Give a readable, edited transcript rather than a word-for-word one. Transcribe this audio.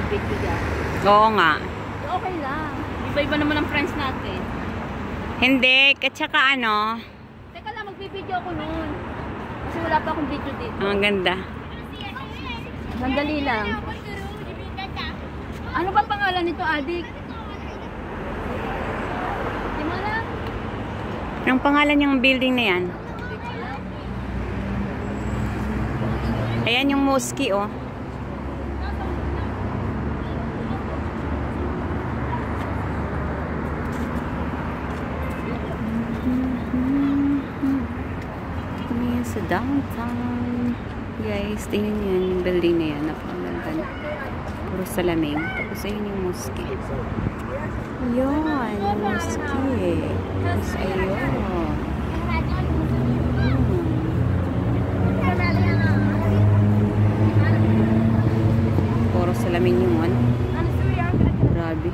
mag-video dyan. Oo nga. Okay lang. Iba-iba naman ang friends natin. Hindi, at saka ano. Teka lang, magbibideo ako noon. Kasi wala pa akong video dito. Ang ganda. Sandali lang. Ano ba pangalan nito, adik? Di mo alam? Anong pangalan yung building na yan? Ayan yung mosque, oh. Kami sa downtown. Guys, tingnan nyo yan, yung building na yan. Napakaganda. Puro salamin. Tapos ayun yung mosque. Yun, yung mosque. Tapos ayun. Puro salamin yun. Grabe.